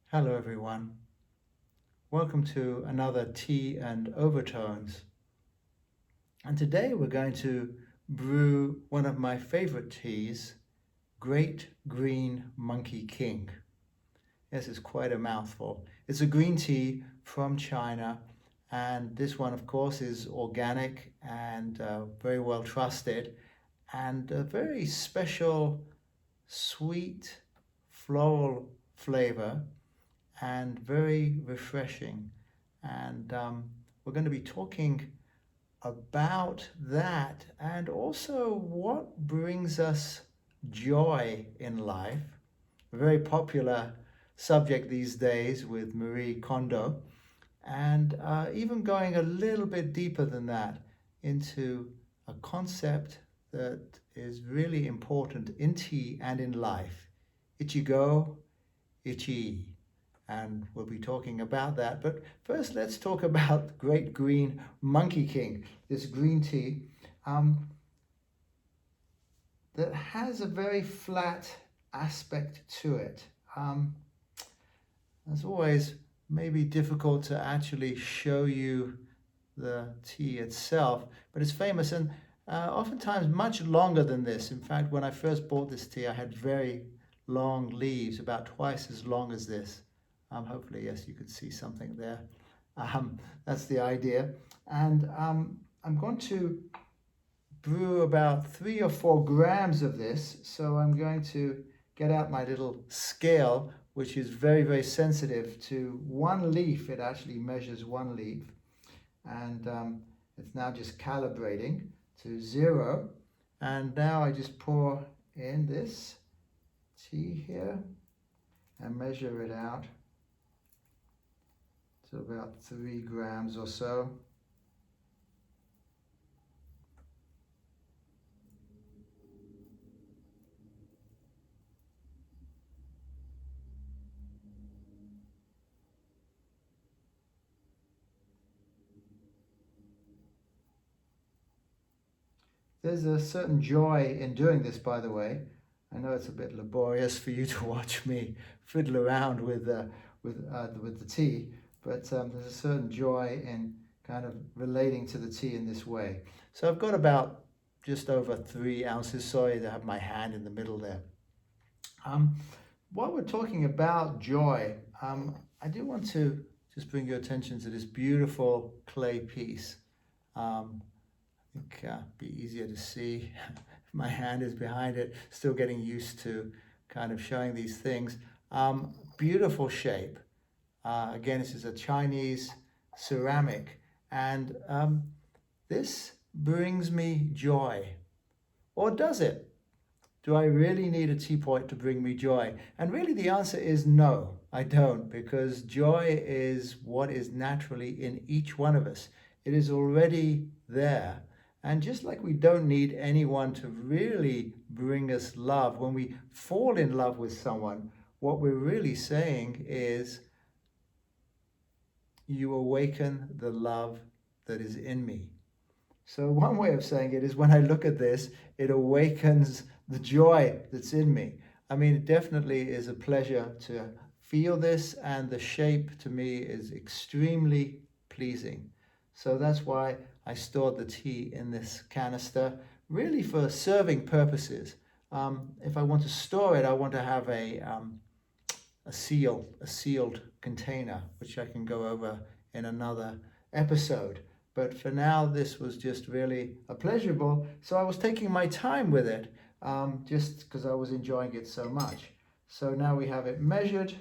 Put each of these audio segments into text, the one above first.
Hello everyone. Welcome to another Tea and Overtones. And today we're going to brew one of my favorite teas, Great Green Monkey King. Yes, it's quite a mouthful. It's a green tea from China, and this one, of course, is organic and very well trusted, and a very special, sweet, floral flavor and very refreshing. And we're going to be talking about that and also what brings us joy in life. A very popular subject these days with Marie Kondo, and even going a little bit deeper than that into a concept that is really important in tea and in life. Ichigo, Ichi, and we'll be talking about that. But first, let's talk about Great Green Monkey King, this green tea that has a very flat aspect to it. As always, maybe difficult to actually show you the tea itself, but it's famous and oftentimes much longer than this. In fact, when I first bought this tea, I had very long leaves, about twice as long as this. Hopefully, yes, you can see something there. That's the idea. And I'm going to brew about 3 or 4 grams of this. So I'm going to get out my little scale, which is very, very sensitive to 1 leaf. It actually measures 1 leaf. And it's now just calibrating to 0. And now I just pour in this tea here and measure it out to about 3 grams or so. There's a certain joy in doing this, by the way. I know it's a bit laborious for you to watch me fiddle around with the tea, but there's a certain joy in kind of relating to the tea in this way. So I've got about just over 3 ounces. Sorry to have my hand in the middle there. While we're talking about joy, I do want to just bring your attention to this beautiful clay piece. I think be easier to see. My hand is behind it, still getting used to kind of showing these things. Beautiful shape. Again, this is a Chinese ceramic, and this brings me joy. Or does it? Do I really need a teapot to bring me joy? And really the answer is no, I don't, because joy is what is naturally in each one of us. It is already there. And just like we don't need anyone to really bring us love, when we fall in love with someone, what we're really saying is, you awaken the love that is in me. So one way of saying it is, when I look at this, it awakens the joy that's in me. I mean, it definitely is a pleasure to feel this, and the shape to me is extremely pleasing. So that's why I stored the tea in this canister, really for serving purposes. If I want to store it, I want to have a sealed container, which I can go over in another episode. But for now, this was just really a pleasurable. So I was taking my time with it, just because I was enjoying it so much. So now we have it measured.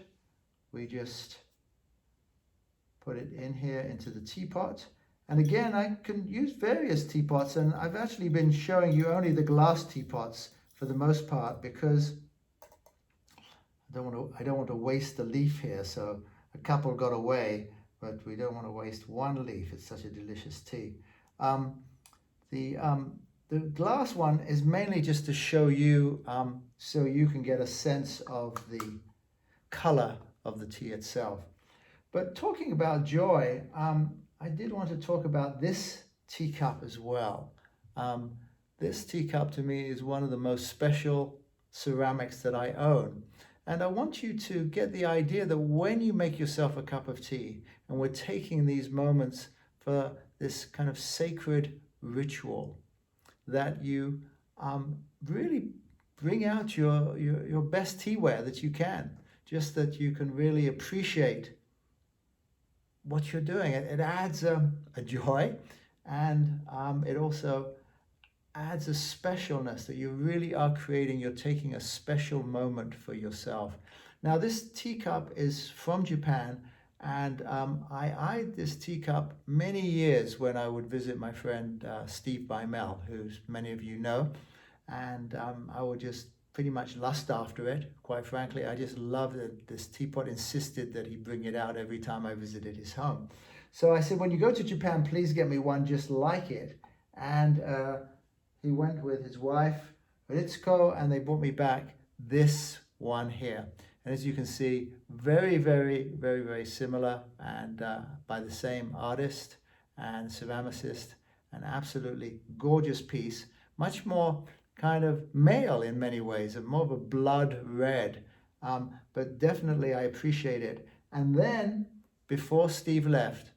We just put it in here into the teapot. And again, I can use various teapots, and I've actually been showing you only the glass teapots for the most part, because I don't want to waste the leaf here. So a couple got away, but we don't want to waste 1 leaf. It's such a delicious tea. The glass one is mainly just to show you, so you can get a sense of the color of the tea itself. But talking about joy, I did want to talk about this teacup as well. This teacup to me is one of the most special ceramics that I own. And I want you to get the idea that when you make yourself a cup of tea, and we're taking these moments for this kind of sacred ritual, that you really bring out your best teaware that you can, just that you can really appreciate what you're doing. It adds a joy, and it also adds a specialness that you really are creating. You're taking a special moment for yourself. Now, this teacup is from Japan, and I eyed this teacup many years when I would visit my friend Steve Bimel, who many of you know, and I would just pretty much lust after it. Quite frankly, I just loved that this teapot insisted that he bring it out every time I visited his home. So I said, when you go to Japan, please get me one just like it. And he went with his wife, Ritsuko, and they brought me back this one here. And as you can see, very, very, very, very similar, and by the same artist and ceramicist. An absolutely gorgeous piece, much more kind of male in many ways, and more of a blood red. But definitely I appreciate it. And then before Steve left,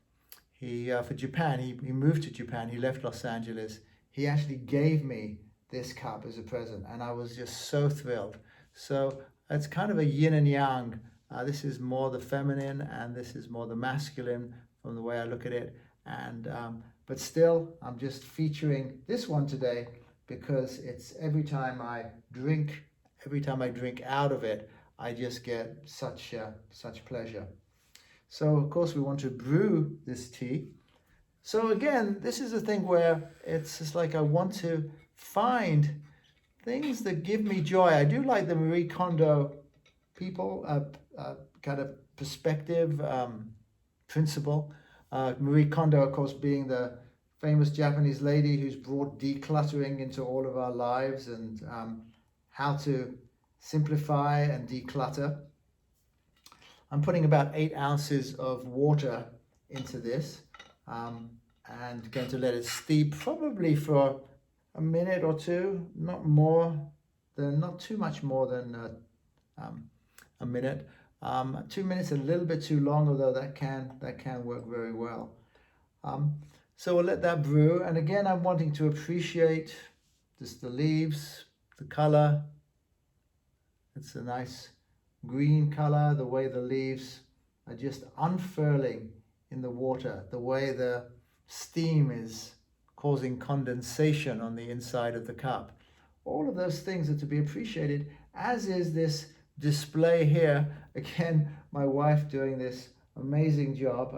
he for Japan, he moved to Japan, he left Los Angeles. He actually gave me this cup as a present, and I was just so thrilled. So it's kind of a yin and yang. This is more the feminine, and this is more the masculine from the way I look at it. And but still, I'm just featuring this one today because it's every time I drink out of it, I just get such pleasure. So of course we want to brew this tea. So again, this is a thing where it's just like I want to find things that give me joy. I do like the Marie Kondo kind of perspective, principle. Marie Kondo, of course, being the famous Japanese lady who's brought decluttering into all of our lives, and how to simplify and declutter. I'm putting about 8 ounces of water into this, and going to let it steep probably for a minute or two, not too much more than a minute. 2 minutes a little bit too long, although that can work very well. So we'll let that brew, and again I'm wanting to appreciate just the leaves, the color. It's a nice green color, the way the leaves are just unfurling in the water, the way the steam is causing condensation on the inside of the cup. All of those things are to be appreciated, as is this display here. Again, my wife doing this amazing job,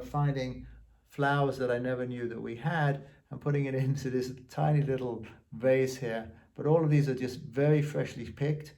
finding flowers that I never knew that we had and putting it into this tiny little vase here. But all of these are just very freshly picked.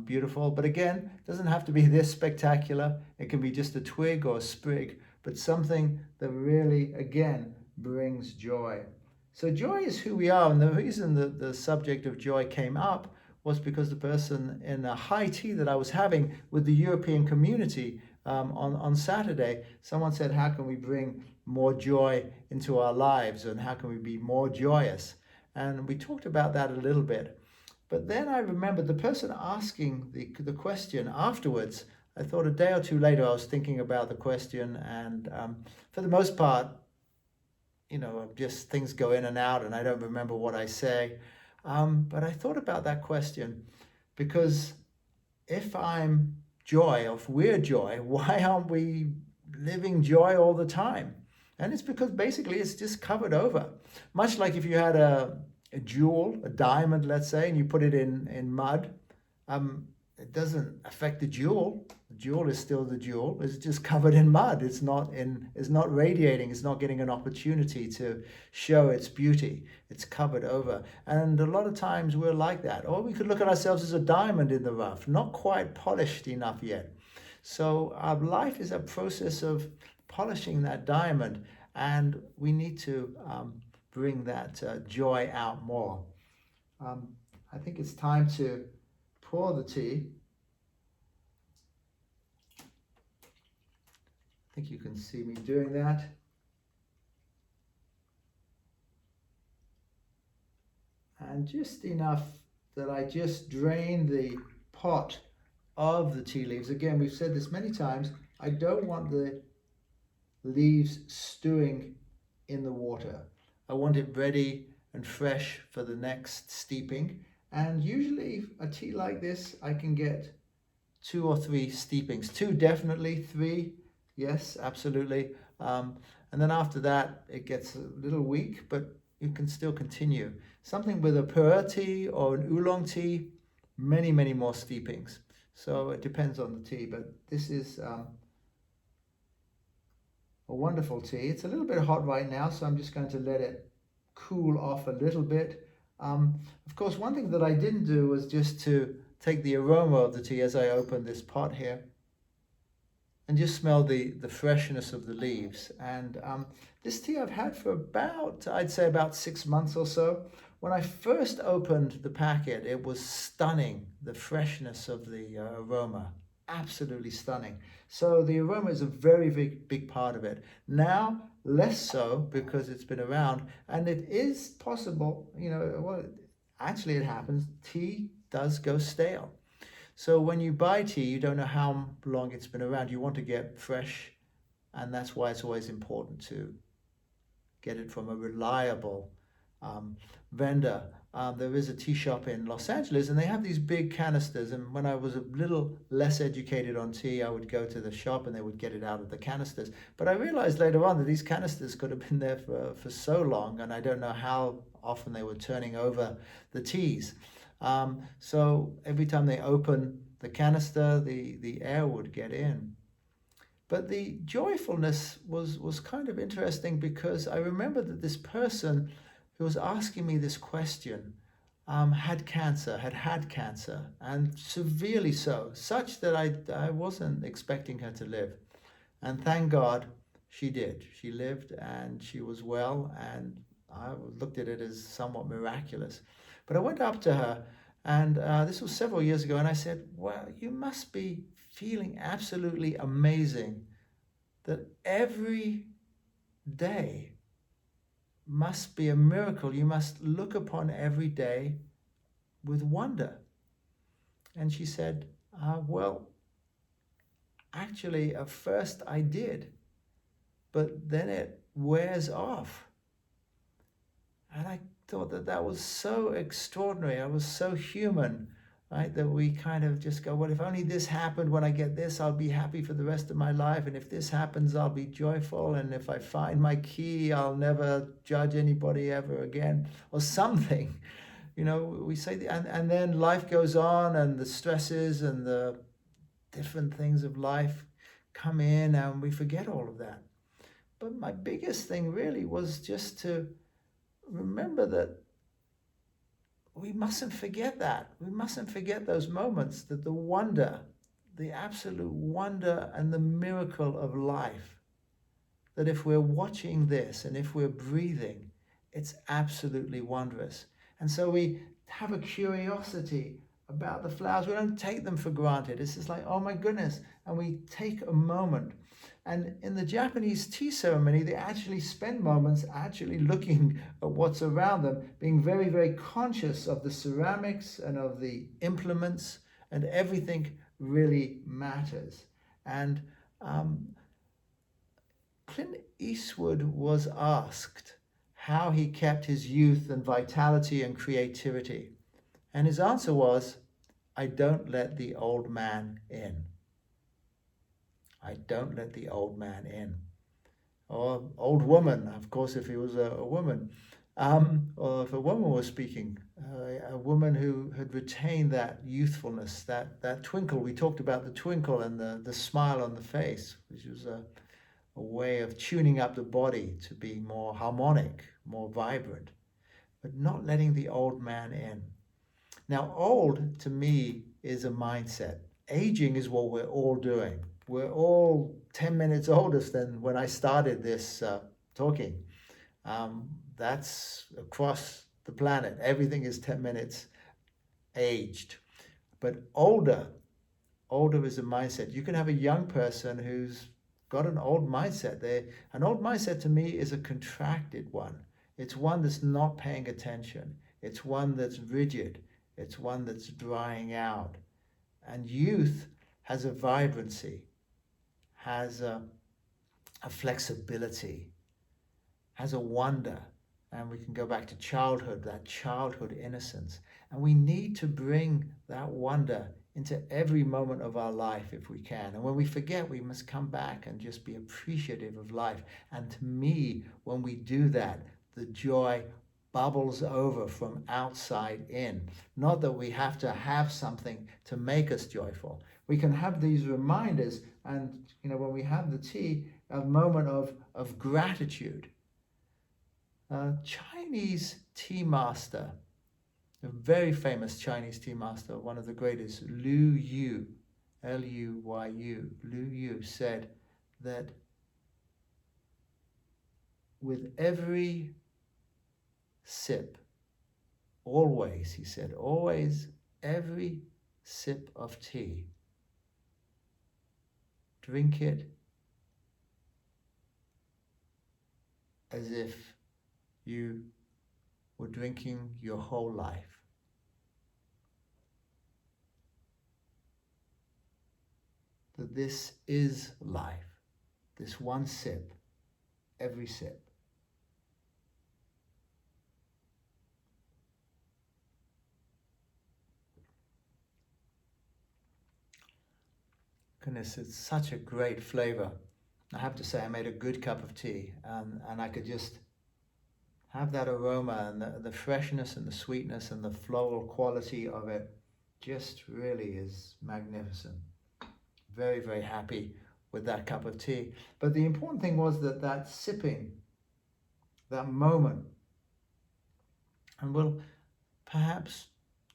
Beautiful, but again, it doesn't have to be this spectacular. It can be just a twig or a sprig, but something that really, again, brings joy. So joy is who we are, and the reason that the subject of joy came up was because the person in a high tea that I was having with the European community on Saturday, someone said, how can we bring more joy into our lives, and how can we be more joyous? And we talked about that a little bit. But then I remembered the person asking the question afterwards. I thought a day or two later I was thinking about the question, and for the most part, just things go in and out and I don't remember what I say. But I thought about that question, because if I'm joy, or if we're joy, why aren't we living joy all the time? And it's because basically it's just covered over. Much like if you had a jewel, a diamond, let's say, and you put it in mud, it doesn't affect the jewel. The jewel is still the jewel. It's just covered in mud. It's not radiating. It's not getting an opportunity to show its beauty. It's covered over. And a lot of times we're like that. Or we could look at ourselves as a diamond in the rough, not quite polished enough yet. So our life is a process of polishing that diamond, and we need to bring that joy out more. I think it's time to pour the tea. I think you can see me doing that. And just enough that I just drain the pot of the tea leaves. Again, we've said this many times, I don't want the leaves stewing in the water. I want it ready and fresh for the next steeping. And usually a tea like this, I can get 2 or 3 steepings. 2 definitely, 3, yes, absolutely. And then after that, it gets a little weak, but you can still continue. Something with a pu'er tea or an oolong tea, many, many more steepings. So it depends on the tea, but this is a wonderful tea. It's a little bit hot right now, so I'm just going to let it cool off a little bit. Of course, one thing that I didn't do was just to take the aroma of the tea as I open this pot here and just smell the freshness of the leaves. And this tea I've had for about, I'd say about 6 months or so. When I first opened the packet, it was stunning, the freshness of the aroma. Absolutely stunning. So the aroma is a very big part of it. Now, less so because it's been around, and it is possible, well, actually it happens, tea does go stale. So when you buy tea, you don't know how long it's been around. You want to get fresh, and that's why it's always important to get it from a reliable vendor. There is a tea shop in Los Angeles, and they have these big canisters. And when I was a little less educated on tea, I would go to the shop and they would get it out of the canisters. But I realized later on that these canisters could have been there for so long, and I don't know how often they were turning over the teas. So every time they open the canister, the air would get in. But the joyfulness was kind of interesting because I remember that this person who was asking me this question had cancer, had cancer, and severely so, such that I wasn't expecting her to live. And thank God she did. She lived and she was well, and I looked at it as somewhat miraculous. But I went up to her, and this was several years ago, and I said, well, you must be feeling absolutely amazing that every day must be a miracle. You must look upon every day with wonder. And she said, well, actually, at first I did, but then it wears off. And I thought that was so extraordinary. I was so human, right? That we kind of just go, well, if only this happened, when I get this, I'll be happy for the rest of my life. And if this happens, I'll be joyful. And if I find my key, I'll never judge anybody ever again, or something. We say, and then life goes on, and the stresses and the different things of life come in, and we forget all of that. But my biggest thing really was just to remember that we mustn't forget that. We mustn't forget those moments, that the wonder, the absolute wonder and the miracle of life, that if we're watching this and if we're breathing, it's absolutely wondrous. And so we have a curiosity about the flowers. We don't take them for granted. It's just like, oh my goodness. And we take a moment. And in the Japanese tea ceremony, they actually spend moments actually looking at what's around them, being very, very conscious of the ceramics and of the implements, and everything really matters. And Clint Eastwood was asked how he kept his youth and vitality and creativity. And his answer was, I don't let the old man in. I don't let the old man in. Or old woman, of course, if he was a woman. Or if a woman was speaking, a woman who had retained that youthfulness, that twinkle. We talked about the twinkle and the smile on the face, which was a way of tuning up the body to be more harmonic, more vibrant, but not letting the old man in. Now, old to me is a mindset. Aging is what we're all doing. We're all 10 minutes older than when I started this talking. That's across the planet. Everything is 10 minutes aged. But older is a mindset. You can have a young person who's got an old mindset. An old mindset to me is a contracted one. It's one that's not paying attention. It's one that's rigid. It's one that's drying out. And youth has a vibrancy, has a flexibility, has a wonder. And we can go back to childhood, that childhood innocence. And we need to bring that wonder into every moment of our life if we can. And when we forget, we must come back and just be appreciative of life. And to me, when we do that, the joy bubbles over from outside in. Not that we have to have something to make us joyful. We can have these reminders, and when we have the tea, a moment of gratitude. Chinese tea master, a very famous Chinese tea master, one of the greatest, Lu Yu, Luyu, Lu Yu said that with every sip, always, he said, always, every sip of tea, drink it as if you were drinking your whole life. That this is life, this one sip, every sip. Goodness, it's such a great flavor. I have to say, I made a good cup of tea, and I could just have that aroma and the freshness and the sweetness and the floral quality of it just really is magnificent. Very, very happy with that cup of tea. But the important thing was that sipping, that moment, and we'll perhaps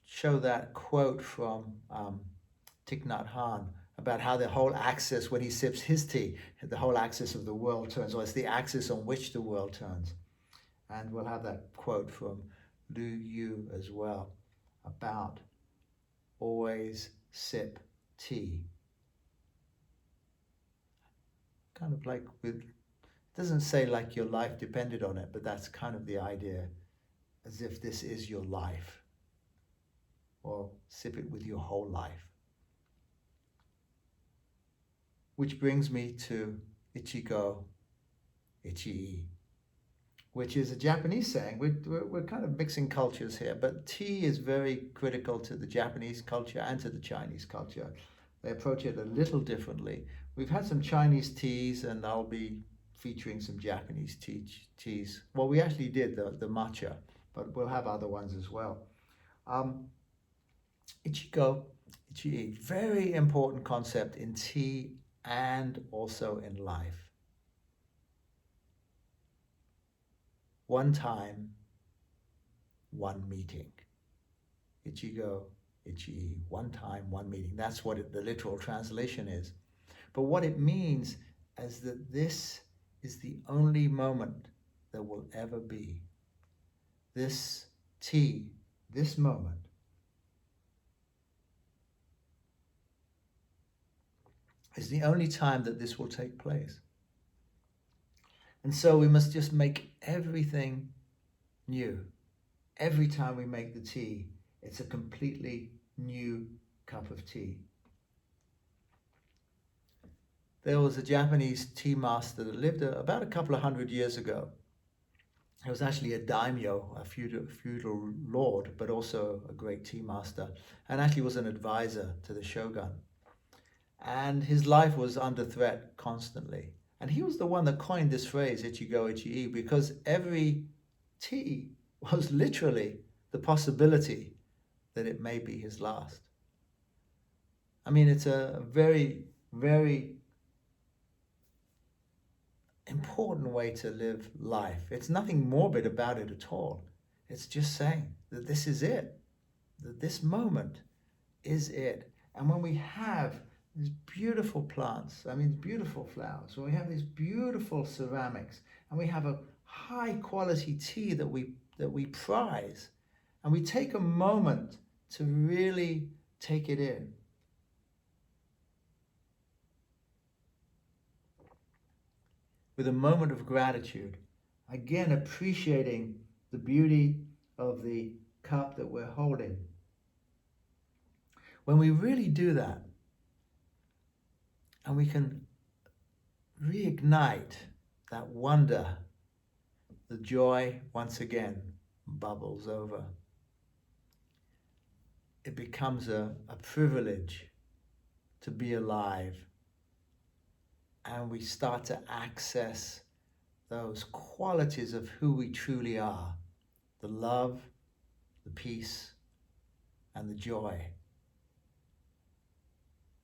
show that quote from Thich Nhat Hanh about how the whole axis, when he sips his tea, the whole axis of the world turns, or it's the axis on which the world turns. And we'll have that quote from Lu Yu as well about always sip tea. Kind of like it doesn't say like your life depended on it, but that's kind of the idea, as if this is your life, or sip it with your whole life. Which brings me to Ichigo Ichii, which is a Japanese saying. We're kind of mixing cultures here, but tea is very critical to the Japanese culture and to the Chinese culture. They approach it a little differently. We've had some Chinese teas, and I'll be featuring some Japanese teas. Well, we actually did the matcha, but we'll have other ones as well. Ichigo Ichii, very important concept in tea and also in life. One time, one meeting. Ichigo Ichii, one time, one meeting. That's what the literal translation is. But what it means is that this is the only moment there will ever be. This tea, this moment, is the only time that this will take place. And so we must just make everything new. Every time we make the tea, it's a completely new cup of tea. There was a Japanese tea master that lived about a couple of hundred years ago. He was actually a daimyo, a feudal lord, but also a great tea master, and actually was an advisor to the shogun. And his life was under threat constantly. And he was the one that coined this phrase, Ichigo Ichii, because every tea was literally the possibility that it may be his last. I mean, it's a very, very important way to live life. It's nothing morbid about it at all. It's just saying that this is it, that this moment is it. And when we have these beautiful plants, beautiful flowers, when we have these beautiful ceramics, and we have a high quality tea that we prize, and we take a moment to really take it in. With a moment of gratitude, again appreciating the beauty of the cup that we're holding. When we really do that, and we can reignite that wonder, the joy once again bubbles over. It becomes a privilege to be alive, and we start to access those qualities of who we truly are, the love, the peace, and the joy.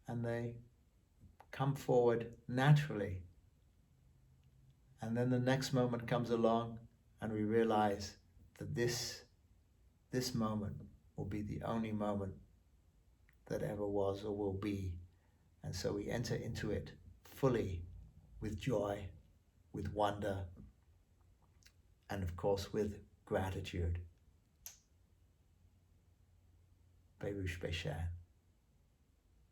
And they come forward naturally. And then the next moment comes along and we realize that this moment will be the only moment that ever was or will be. And so we enter into it fully with joy, with wonder, and of course with gratitude. Berush Beshan.